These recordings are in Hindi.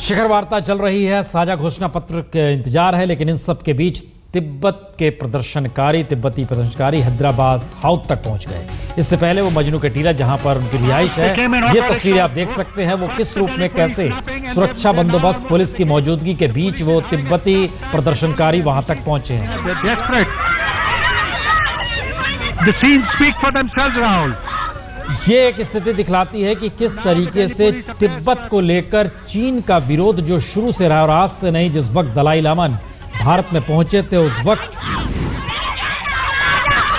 शिखर वार्ता चल रही है, साझा घोषणा पत्र के इंतजार है, लेकिन इन सब के बीच तिब्बती प्रदर्शनकारी हैदराबाद हाउस तक पहुंच गए। इससे पहले वो मजनू के टीला जहां पर उनकी रिहाइश है, ये तस्वीरें आप देख सकते हैं। वो किस रूप में, कैसे सुरक्षा बंदोबस्त, पुलिस की मौजूदगी के बीच वो तिब्बती प्रदर्शनकारी वहां तक पहुंचे हैं। ये एक स्थिति दिखलाती है कि किस तरीके से तिब्बत को लेकर चीन का विरोध जो शुरू से रहा, और आज से नहीं, जिस वक्त दलाई लामा भारत में पहुंचे थे उस वक्त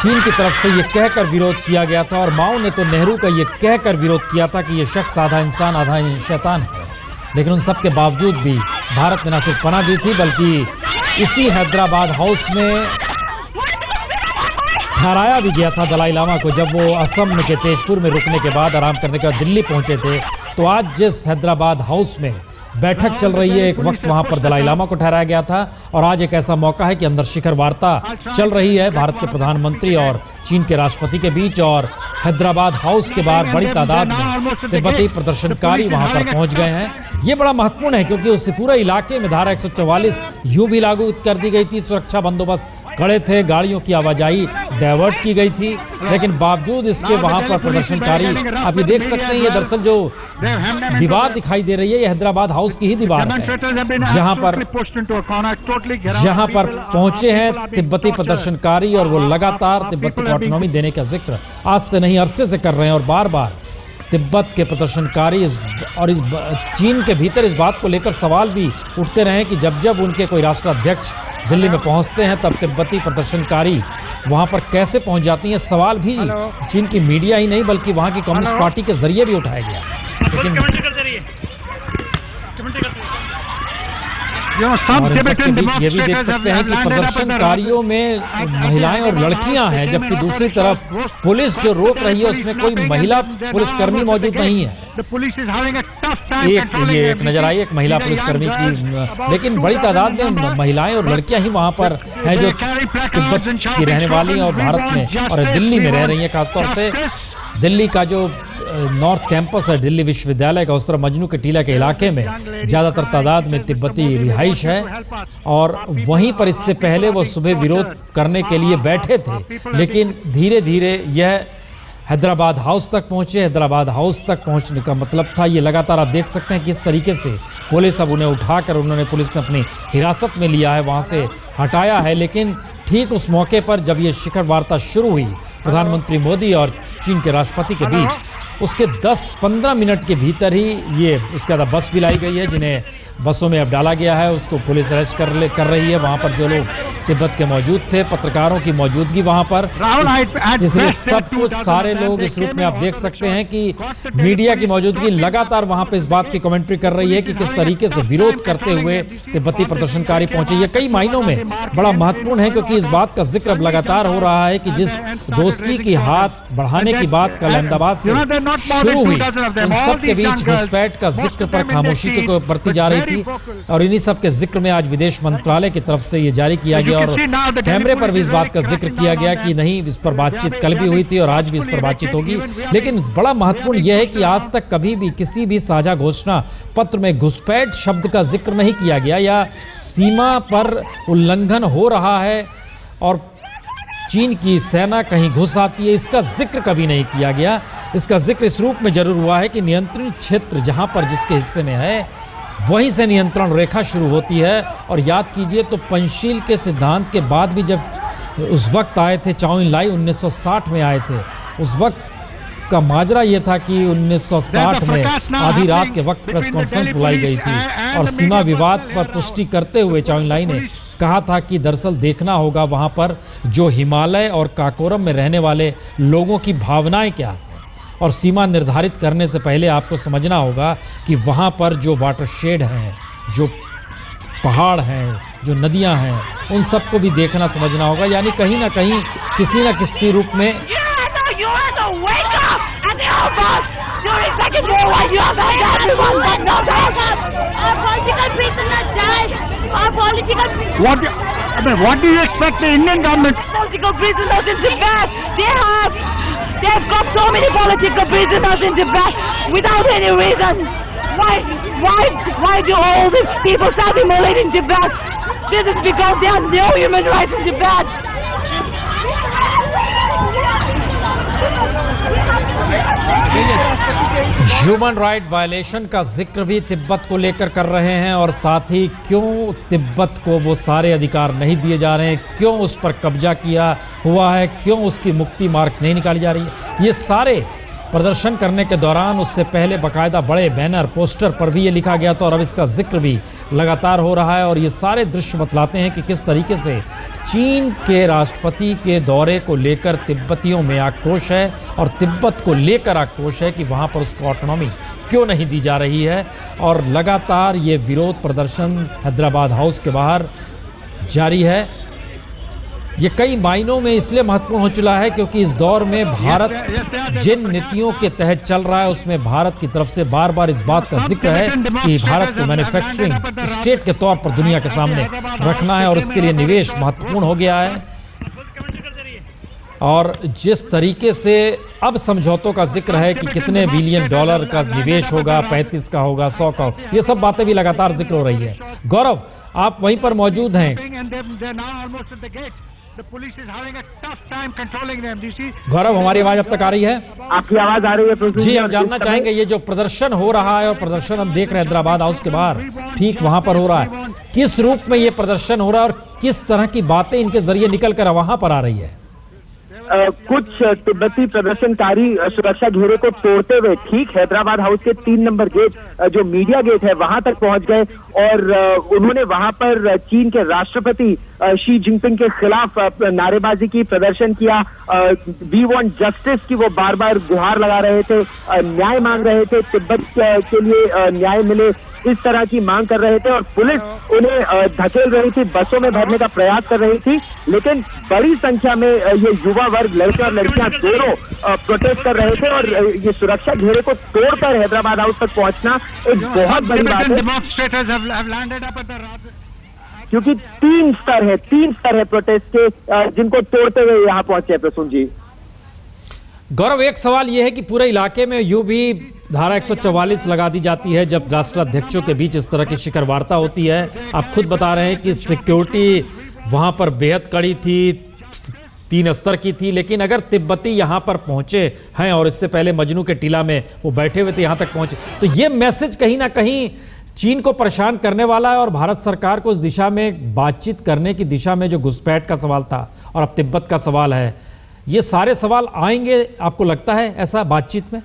चीन की तरफ से ये कहकर विरोध किया गया था, और माओ ने तो नेहरू का ये कहकर विरोध किया था कि ये शख्स आधा इंसान आधा शैतान है। लेकिन उन सब के बावजूद भी भारत ने न सिर्फ पनाह दी थी, बल्कि इसी हैदराबाद हाउस में ठहराया भी गया था दलाई लामा को। जब वो असम के तेजपुर में रुकने के बाद, आराम करने के बाद दिल्ली पहुंचे थे, तो आज जिस हैदराबाद हाउस में बैठक चल रही है, एक वक्त वहां पर दलाई लामा को ठहराया गया था, और आज एक ऐसा मौका है कि अंदर शिखर वार्ता चल रही है भारत के प्रधानमंत्री और चीन के राष्ट्रपति के बीच। और हैदराबाद हाउस के बाहर बड़ी तादाद में तिब्बती प्रदर्शनकारी वहां पर पहुंच गए हैं। ये बड़ा महत्वपूर्ण है क्योंकि उस पूरे इलाके में धारा 144 यूं भी लागू कर दी गई थी। सुरक्षा बंदोबस्त खड़े थे, गाड़ियों की आवाजाही डायवर्ट की गई थी, लेकिन बावजूद इसके वहां पर प्रदर्शनकारी, आप ये देख सकते हैं, ये दरअसल जो दीवार दिखाई दे रही है, ये हैदराबाद हाउस की ही दीवार है, जहां पर पहुंचे हैं तिब्बती प्रदर्शनकारी, और वो लगातार तिब्बत को ऑटोनॉमी देने का जिक्र आज से नहीं, अरसे से कर रहे हैं। और बार बार तिब्बत के प्रदर्शनकारी इस चीन के भीतर इस बात को लेकर सवाल भी उठते रहे कि जब जब उनके कोई राष्ट्राध्यक्ष दिल्ली में पहुंचते हैं, तब तिब्बती प्रदर्शनकारी वहां पर कैसे पहुंच जाती हैं। सवाल भी चीन की मीडिया ही नहीं, बल्कि वहां की कम्युनिस्ट पार्टी के जरिए भी उठाया गया। लेकिन और इन सबके बीच ये भी देख सकते हैं कि प्रदर्शनकारियों में महिलाएं और लड़कियां हैं, जबकि दूसरी तरफ पुलिस जो रोक रही है उसमें कोई महिला पुलिसकर्मी मौजूद नहीं है। एक नजर आई एक महिला पुलिसकर्मी की, लेकिन बड़ी तादाद में महिलाएं और लड़कियां ही वहां पर हैं जो तिब्बत की रहने वाली हैं और भारत में और दिल्ली में रह रही हैं। खासतौर से दिल्ली का जो नॉर्थ कैंपस है दिल्ली विश्वविद्यालय का, उस तरह मजनू के टीला के इलाके में ज़्यादातर तादाद में तिब्बती रिहाइश है, और वहीं पर इससे पहले वो सुबह विरोध करने के लिए बैठे थे, लेकिन धीरे धीरे यह हैदराबाद हाउस तक पहुंचे। हैदराबाद हाउस तक पहुंचने का मतलब था, ये लगातार आप देख सकते हैं किस तरीके से पुलिस अब उन्हें उठाकर पुलिस ने अपनी हिरासत में लिया है, वहां से हटाया है। लेकिन ठीक उस मौके पर जब ये शिखर वार्ता शुरू हुई प्रधानमंत्री मोदी और चीन के राष्ट्रपति के बीच, उसके 10-15 मिनट के भीतर ही ये उसके बाद बस भी लाई गई है, जिन्हें बसों में अब डाला गया है, उसको पुलिस अरेस्ट कर रही है। वहाँ पर जो लोग तिब्बत के मौजूद थे, पत्रकारों की मौजूदगी वहाँ पर, इसलिए सब कुछ सारे लोग इस रूप में आप देख सकते हैं कि मीडिया की मौजूदगी लगातार वहाँ पर इस बात की कमेंट्री कर रही है कि किस तरीके से विरोध करते हुए तिब्बती प्रदर्शनकारी पहुंचे। ये कई मायनों में बड़ा महत्वपूर्ण है, क्योंकि इस बात का जिक्र अब लगातार हो रहा है कि जिस दोस्ती की हाथ बढ़ाने की बात कल अहमदाबाद से शुरू हुई, उन सब के बीच घुसपैठ का जिक्र पर खामोशी को बरती जा रही थी, और इन्हीं सब के जिक्र में आज विदेश मंत्रालय की तरफ से ये जारी किया गया, और कैमरे पर भी इस बात का जिक्र किया गया कि नहीं, इस पर बातचीत कल भी हुई थी और आज भी इस पर बातचीत होगी। लेकिन बड़ा महत्वपूर्ण यह है कि आज तक कभी भी किसी भी साझा घोषणा पत्र में घुसपैठ शब्द का जिक्र नहीं किया गया, या सीमा पर उल्लंघन हो रहा है और चीन की सेना कहीं घुस आती है, इसका जिक्र कभी नहीं किया गया। इसका जिक्र इस रूप में जरूर हुआ है कि नियंत्रण क्षेत्र जहां पर जिसके हिस्से में है, वहीं से नियंत्रण रेखा शुरू होती है। और याद कीजिए तो पंचशील के सिद्धांत के बाद भी जब उस वक्त आए थे चाउ इन लाई, 1960 में आए थे, उस वक्त का माजरा ये था कि 1960 में आधी रात के वक्त प्रेस कॉन्फ्रेंस बुलाई गई थी, और सीमा विवाद पर पुष्टि करते हुए चाउ इन लाई ने कहा था कि दरअसल देखना होगा वहाँ पर जो हिमालय और काकोरम में रहने वाले लोगों की भावनाएं क्या हैं, और सीमा निर्धारित करने से पहले आपको समझना होगा कि वहाँ पर जो वाटरशेड हैं, जो पहाड़ हैं, जो नदियाँ हैं, उन सबको भी देखना समझना होगा। यानी कहीं ना कहीं किसी न किसी रूप में What do you expect the Indian government? Political prisoners in Tibet. They've got so many political prisoners in Tibet without any reason. Why? Why do all these people self-immolate in Tibet? This is because there are no human rights in Tibet. Human right violation का जिक्र भी तिब्बत को लेकर कर रहे हैं और साथ ही क्यों तिब्बत को वो सारे अधिकार नहीं दिए जा रहे हैं, क्यों उस पर कब्जा किया हुआ है, क्यों उसकी मुक्ति मार्ग नहीं निकाली जा रही है। ये सारे प्रदर्शन करने के दौरान उससे पहले बाकायदा बड़े बैनर पोस्टर पर भी ये लिखा गया था और अब इसका जिक्र भी लगातार हो रहा है। और ये सारे दृश्य बतलाते हैं कि किस तरीके से चीन के राष्ट्रपति के दौरे को लेकर तिब्बतियों में आक्रोश है और तिब्बत को लेकर आक्रोश है कि वहाँ पर उसको ऑटोनॉमी क्यों नहीं दी जा रही है। और लगातार ये विरोध प्रदर्शन हैदराबाद हाउस के बाहर जारी है। ये कई मायनों में इसलिए महत्वपूर्ण हो चला है क्योंकि इस दौर में भारत जिन नीतियों के तहत चल रहा है उसमें भारत की तरफ से बार बार इस बात का जिक्र है कि भारत को मैन्युफैक्चरिंग स्टेट के तौर पर दुनिया के सामने रखना है और उसके लिए निवेश महत्वपूर्ण हो गया है। और जिस तरीके से अब समझौतों का जिक्र है कि कितने बिलियन डॉलर का निवेश होगा, 35 का होगा, 100 का होगा, ये सब बातें भी लगातार जिक्र हो रही है। गौरव, आप वहीं पर मौजूद हैं। गौरव, हमारी आवाज अब तक आ रही है? आपकी आवाज आ रही है? जी, हम जानना चाहेंगे ये जो प्रदर्शन हो रहा है और प्रदर्शन हम देख रहे हैं हैदराबाद हाउस के बाहर, ठीक वहां पर हो रहा है, किस रूप में ये प्रदर्शन हो रहा है और किस तरह की बातें इनके जरिए निकल कर वहां पर आ रही है? कुछ तिब्बती प्रदर्शनकारी सुरक्षा घेरे को तोड़ते हुए ठीक हैदराबाद हाउस के 3 नंबर गेट, जो मीडिया गेट है, वहां तक पहुंच गए और उन्होंने वहां पर चीन के राष्ट्रपति शी जिनपिंग के खिलाफ नारेबाजी की, प्रदर्शन किया। वी वांट जस्टिस की वो बार बार गुहार लगा रहे थे, न्याय मांग रहे थे, तिब्बत के लिए न्याय मिले, इस तरह की मांग कर रहे थे और पुलिस उन्हें धकेल रही थी, बसों में भरने का प्रयास कर रही थी। लेकिन बड़ी संख्या में ये युवा वर्ग, लड़के और लड़कियां दोनों प्रोटेस्ट कर रहे थे और ये सुरक्षा घेरे को तोड़कर हैदराबाद हाउस तक पहुंचना एक बहुत बड़ी बात है, क्योंकि 3 स्तर है प्रोटेस्ट के, जिनको तोड़ते हुए यहाँ पहुंचे प्रसून जी। गौरव, एक सवाल यह है कि पूरे इलाके में यूं भी धारा 144 लगा दी जाती है जब राष्ट्राध्यक्षों के बीच इस तरह की शिखर वार्ता होती है। आप खुद बता रहे हैं कि सिक्योरिटी वहां पर बेहद कड़ी थी, 3 स्तर की थी, लेकिन अगर तिब्बती यहां पर पहुंचे हैं और इससे पहले मजनू के टीला में वो बैठे हुए थे, यहां तक पहुंचे, तो ये मैसेज कहीं ना कहीं चीन को परेशान करने वाला है और भारत सरकार को इस दिशा में बातचीत करने की दिशा में जो घुसपैठ का सवाल था और अब तिब्बत का सवाल है, ये सारे सवाल आएंगे, आपको लगता है ऐसा बातचीत में?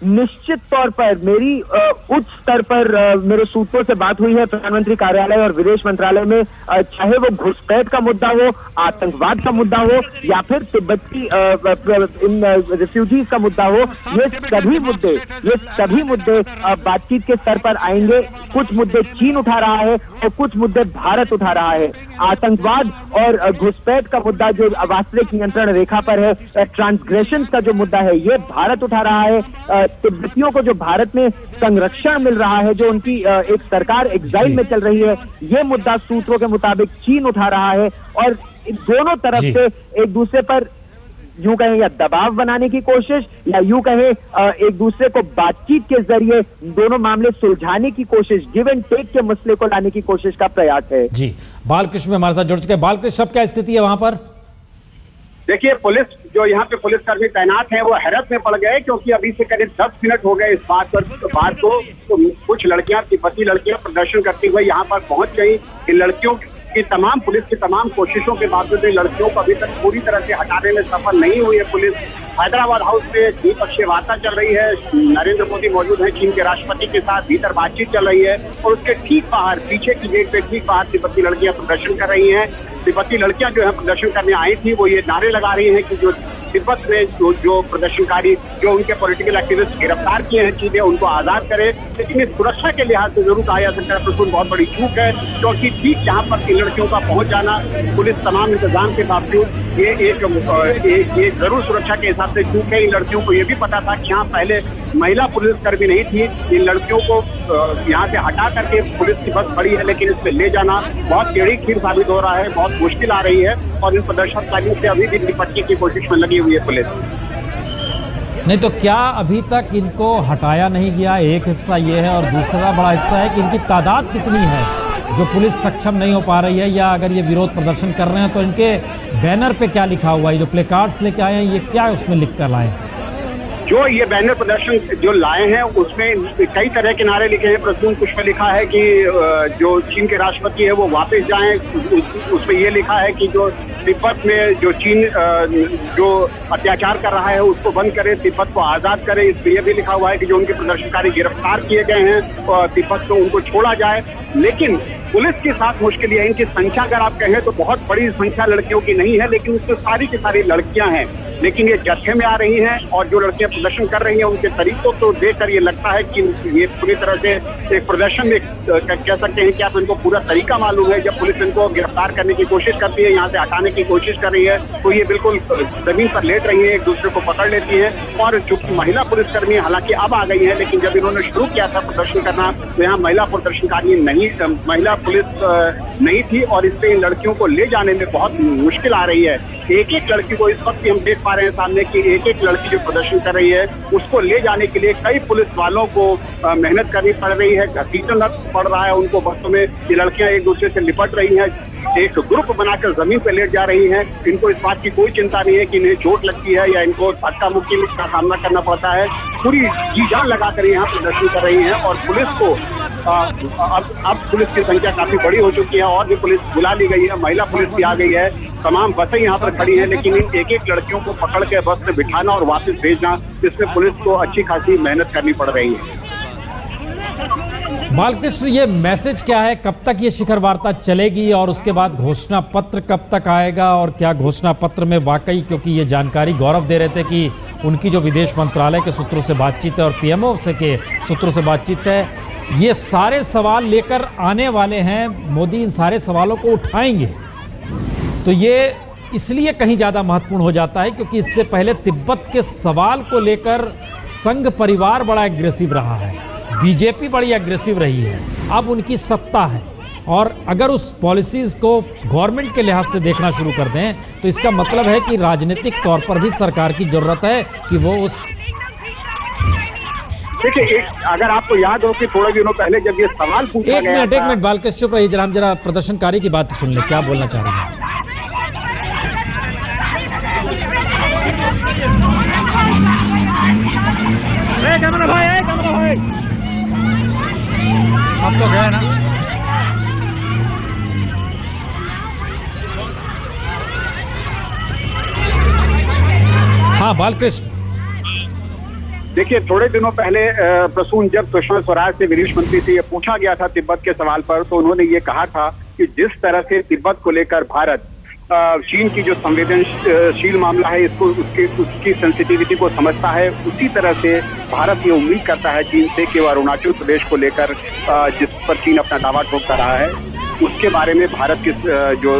निश्चित तौर पर मेरी उच्च स्तर पर मेरे सूत्रों से बात हुई है प्रधानमंत्री कार्यालय और विदेश मंत्रालय में, चाहे वो घुसपैठ का मुद्दा हो, आतंकवाद का मुद्दा हो या फिर तिब्बती इन रिफ्यूजीज का मुद्दा हो, ये सभी मुद्दे बातचीत के स्तर पर आएंगे। कुछ मुद्दे चीन उठा रहा है और कुछ मुद्दे भारत उठा रहा है। आतंकवाद और घुसपैठ का मुद्दा जो वास्तविक नियंत्रण रेखा पर है, ट्रांसग्रेशन का जो मुद्दा है, ये भारत उठा रहा है। तिब्बतियों को जो भारत में संरक्षण मिल रहा है, जो उनकी एक सरकार एग्जाइल में चल रही है, ये मुद्दा सूत्रों के मुताबिक चीन उठा रहा है और दोनों तरफ से एक दूसरे पर यूं कहें या दबाव बनाने की कोशिश या यूं कहें एक दूसरे को बातचीत के जरिए दोनों मामले सुलझाने की कोशिश, गिव एंड टेक के मसले को लाने की कोशिश का प्रयास है। जी, बालकृष्ण हमारे साथ जुड़ चुके हैं। बालकृष्ण, अब क्या स्थिति है वहां पर? देखिए, पुलिस जो यहाँ पे पुलिसकर्मी तैनात हैं वो हैरत में पड़ गए, क्योंकि अभी से करीब 10 मिनट हो गए इस बात को तो कुछ लड़कियां, तिब्बती लड़कियां प्रदर्शन करती हुए यहाँ पर पहुंच गई। इन लड़कियों की तमाम, पुलिस की तमाम कोशिशों के बावजूद इन लड़कियों को अभी तक पूरी तरह से हटाने में सफल नहीं हुई है पुलिस। हैदराबाद हाउस में द्विपक्षीय वार्ता चल रही है, नरेंद्र मोदी मौजूद हैं चीन के राष्ट्रपति के साथ, भीतर बातचीत चल रही है और उसके ठीक बाहर, पीछे की गेट पे ठीक बाहर तिब्बती लड़कियां प्रदर्शन कर रही हैं। तिब्बती लड़कियां जो है प्रदर्शन करने आई थी, वो ये नारे लगा रही हैं कि जो तिब्बत में जो प्रदर्शनकारी, जो उनके पॉलिटिकल एक्टिविस्ट गिरफ्तार किए हैं चीन, उनको आजाद करे। लेकिन इस सुरक्षा के लिहाज से जरूर कहा जा सकता है प्रसून बहुत बड़ी चूक है, क्योंकि ठीक जहाँ पर इन लड़कियों का पहुंच जाना पुलिस तमाम इंतजाम के बावजूद ये एक जरूर सुरक्षा के हिसाब से चूक है। इन लड़कियों को ये भी पता था कि यहाँ पहले महिला पुलिसकर्मी नहीं थी, इन लड़कियों को यहाँ से हटा करके पुलिस की बस खड़ी है, लेकिन इस पे ले जाना बहुत टेढ़ी खीर साबित हो रहा है, बहुत मुश्किल आ रही है और इन प्रदर्शनकारियों से अभी भी निपटने की कोशिश में लगी हुई है पुलिस। नहीं तो क्या अभी तक इनको हटाया नहीं गया? एक हिस्सा ये है और दूसरा बड़ा हिस्सा है कि इनकी तादाद कितनी है जो पुलिस सक्षम नहीं हो पा रही है, या अगर ये विरोध प्रदर्शन कर रहे हैं तो इनके बैनर पे क्या लिखा हुआ है? जो प्ले कार्ड्स लेके आए हैं ये क्या उसमें लिख कर लाए हैं? जो ये बैनर प्रदर्शन जो लाए हैं उसमें कई तरह के नारे लिखे हैं। प्रसून कुछ में लिखा है कि जो चीन के राष्ट्रपति है वो वापस जाएं। उसमें ये लिखा है कि जो तिब्बत में जो चीन जो अत्याचार कर रहा है उसको बंद करे, तिब्बत को आज़ाद करे। इसमें यह भी लिखा हुआ है कि जो उनके प्रदर्शनकारी गिरफ्तार किए गए हैं और तिब्बत को उनको छोड़ा जाए। लेकिन पुलिस के साथ मुश्किल है, इनकी संख्या अगर आप कहें तो बहुत बड़ी संख्या लड़कियों की नहीं है, लेकिन उसमें सारी की सारी लड़कियां हैं। लेकिन ये जत्थे में आ रही हैं और जो लड़कियां प्रदर्शन कर रही हैं उनके तरीकों को देखकर ये लगता है कि ये पूरी तरह से एक प्रदर्शन में कह सकते हैं कि आप इनको पूरा तरीका मालूम है। जब पुलिस इनको गिरफ्तार करने की कोशिश करती है, यहाँ से हटाने की कोशिश कर रही है, तो ये बिल्कुल जमीन पर लेट रही है, एक दूसरे को पकड़ लेती है। और जो महिला पुलिसकर्मी हालांकि अब आ गई है, लेकिन जब इन्होंने शुरू किया था प्रदर्शन करना तो यहाँ महिला प्रदर्शनकारी महिला पुलिस नहीं थी और इससे इन लड़कियों को ले जाने में बहुत मुश्किल आ रही है। एक एक लड़की को इस वक्त हम देख पा रहे हैं सामने कि एक एक लड़की जो प्रदर्शन कर रही है उसको ले जाने के लिए कई पुलिस वालों को मेहनत करनी पड़ रही है, घसीटना पड़ रहा है उनको। बसों में ये लड़कियां एक दूसरे से लिपट रही हैं, एक ग्रुप बनाकर जमीन पर लेट जा रही हैं। इनको इस बात की कोई चिंता नहीं है कि इन्हें चोट लगती है या इनको धक्का मुक्की का सामना करना पड़ता है। पूरी जी जान लगाकर यहाँ प्रदर्शन कर रही हैं और पुलिस को अब पुलिस की संख्या काफी बड़ी हो चुकी है और भी पुलिस बुला ली गई है, महिला पुलिस भी आ गई है। तमाम बसें यहाँ पर खड़ी हैं, लेकिन इन एक एक लड़कियों को पकड़ के बस में बिठाना और वापस भेजना, इसमें पुलिस को अच्छी खासी मेहनत करनी पड़ रही है। बालकृष्ण, ये मैसेज क्या है? कब तक ये शिखर वार्ता चलेगी और उसके बाद घोषणा पत्र कब तक आएगा? और क्या घोषणा पत्र में वाकई, क्योंकि ये जानकारी गौरव दे रहे थे कि उनकी जो विदेश मंत्रालय के सूत्रों से बातचीत है और पीएमओ से के सूत्रों से बातचीत है, ये सारे सवाल लेकर आने वाले हैं, मोदी इन सारे सवालों को उठाएंगे, तो ये इसलिए कहीं ज़्यादा महत्वपूर्ण हो जाता है क्योंकि इससे पहले तिब्बत के सवाल को लेकर संघ परिवार बड़ा एग्रेसिव रहा है, बीजेपी बड़ी एग्रेसिव रही है, अब उनकी सत्ता है। और अगर उस पॉलिसीज़ को गवर्नमेंट के लिहाज से देखना शुरू कर दें तो इसका मतलब है कि राजनीतिक तौर पर भी सरकार की ज़रूरत है कि वो उस देखिए, अगर आपको याद हो कि थोड़े दिनों पहले जब ये सवाल पूछा गया एक मिनट बालकृष्ण, चुप रहिए जरा, हम जरा प्रदर्शनकारी की बात सुन ले, क्या बोलना चाह रही हैं? कैमरा भाई, आप तो गए ना। हाँ बालकृष्ण, देखिए, थोड़े दिनों पहले प्रसून जब सुषमा स्वराज से विदेश मंत्री से ये पूछा गया था तिब्बत के सवाल पर, तो उन्होंने ये कहा था कि जिस तरह से तिब्बत को लेकर भारत चीन की जो संवेदनशील मामला है इसको उसकी सेंसिटिविटी को समझता है, उसी तरह से भारत ये उम्मीद करता है चीन से कि वो अरुणाचल प्रदेश को लेकर जिस पर चीन अपना दावा ठोक रहा है उसके बारे में भारत की जो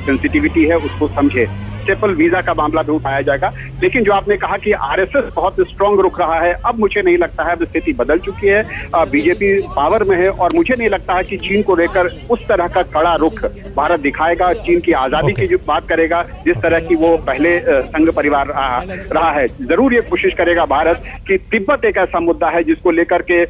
सेंसिटिविटी है उसको समझे। स्टेपल वीजा का मामला भी उठाया जाएगा। लेकिन जो आपने कहा कि आरएसएस बहुत स्ट्रांग रुख रहा है, अब मुझे नहीं लगता है, अब स्थिति बदल चुकी है, बीजेपी पावर में है और मुझे नहीं लगता है कि चीन को लेकर उस तरह का कड़ा रुख भारत दिखाएगा, चीन की आजादी की जो बात करेगा जिस तरह की वो पहले संघ परिवार रहा है। जरूर ये कोशिश करेगा भारत कि तिब्बत एक ऐसा मुद्दा है जिसको लेकर के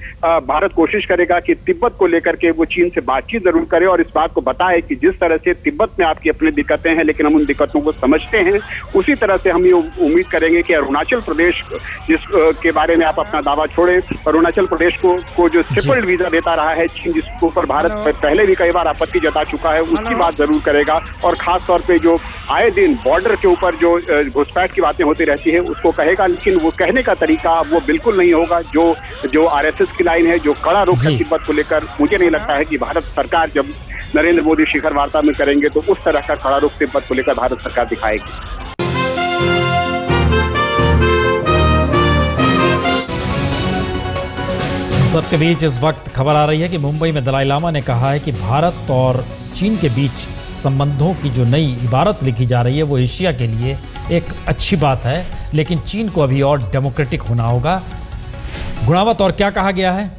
भारत कोशिश करेगा कि तिब्बत को लेकर के वो चीन से बातचीत जरूर करे और इस बात को बताए कि जिस तरह से तिब्बत में आपकी अपनी दिक्कतें हैं लेकिन हम उन दिक्कतों को समझते हैं, उसी तरह से हम ये उम्मीद करेंगे कि अरुणाचल प्रदेश जिस के बारे में आप अपना दावा छोड़े, अरुणाचल प्रदेश को जो स्टेपल वीजा देता रहा है चीन, जिसके ऊपर भारत पहले भी कई बार आपत्ति जता चुका है, उसकी बात जरूर करेगा और खास तौर पे जो आए दिन बॉर्डर के ऊपर जो घुसपैठ की बातें होती रहती है उसको कहेगा, लेकिन वो कहने का तरीका वो बिल्कुल नहीं होगा जो आरएसएस की लाइन है, जो कड़ा रुख है तिब्बत को लेकर। मुझे नहीं लगता है कि भारत सरकार जब नरेंद्र मोदी शिखर वार्ता में करेंगे तो उस तरह का कड़ा रुख तिब्बत को लेकर भारत सरकार दिखाएगी। सबके बीच इस वक्त खबर आ रही है कि मुंबई में दलाई लामा ने कहा है कि भारत और चीन के बीच संबंधों की जो नई इबारत लिखी जा रही है वो एशिया के लिए एक अच्छी बात है, लेकिन चीन को अभी और डेमोक्रेटिक होना होगा। गुणावत, और क्या कहा गया है?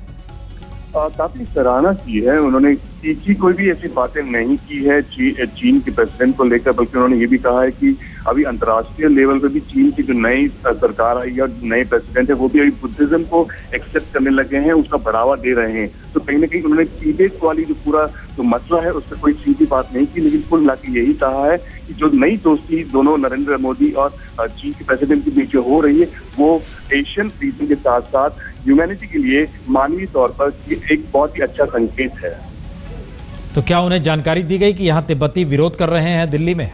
काफी सराहना की है उन्होंने तीखी कोई भी ऐसी बातें नहीं की है चीन के प्रेसिडेंट को लेकर, बल्कि उन्होंने ये भी कहा है कि अभी अंतर्राष्ट्रीय लेवल पे भी चीन की जो नई सरकार आई है और नए प्रेसिडेंट है वो भी अभी बुद्धिज्म को एक्सेप्ट करने लगे हैं, उसका बढ़ावा दे रहे हैं। तो कहीं ना कहीं उन्होंने तिब्बत वाली जो पूरा जो मसला है उस पर कोई सीधी बात नहीं की, लेकिन कुल मिलाकर यही कहा है कि जो नई दोस्ती दोनों नरेंद्र मोदी और चीन के प्रेसिडेंट के बीच हो रही है वो एशियन रीजन के साथ साथ ह्यूमैनिटी के लिए मानवीय तौर पर एक बहुत ही अच्छा संकेत है। तो क्या उन्हें जानकारी दी गई कि यहाँ तिब्बती विरोध कर रहे हैं दिल्ली में?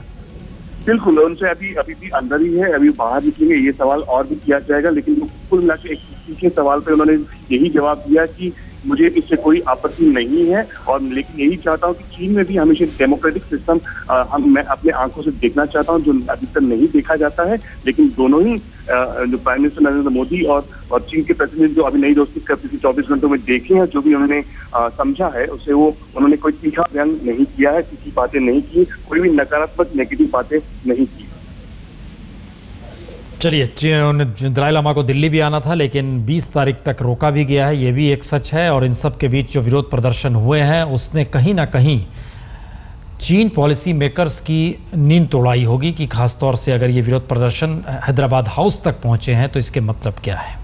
बिल्कुल, उनसे अभी भी अंदर ही है, अभी बाहर निकलेंगे ये सवाल और भी किया जाएगा, लेकिन कुल मिलाकर एक तीखे सवाल पे उन्होंने यही जवाब दिया कि मुझे इससे कोई आपत्ति नहीं है, और लेकिन यही चाहता हूँ कि चीन में भी हमेशा डेमोक्रेटिक सिस्टम मैं अपने आंखों से देखना चाहता हूँ, जो अधिकतर नहीं देखा जाता है। लेकिन दोनों ही जो प्राइम मिनिस्टर नरेंद्र मोदी और चीन के प्रेसिडेंट जो अभी नई दोस्ती कर पिछले 24 घंटों में देखे हैं, जो भी उन्होंने समझा है उसे उन्होंने कोई तीखा बयान नहीं किया है, तीखी बातें नहीं की, कोई भी नकारात्मक नेगेटिव बातें नहीं की। चलिए, दलाई लामा को दिल्ली भी आना था लेकिन 20 तारीख तक रोका भी गया है, ये भी एक सच है। और इन सब के बीच जो विरोध प्रदर्शन हुए हैं उसने कहीं ना कहीं चीन पॉलिसी मेकर्स की नींद तोड़ाई होगी कि खासतौर से अगर ये विरोध प्रदर्शन हैदराबाद हाउस तक पहुंचे हैं तो इसके मतलब क्या है।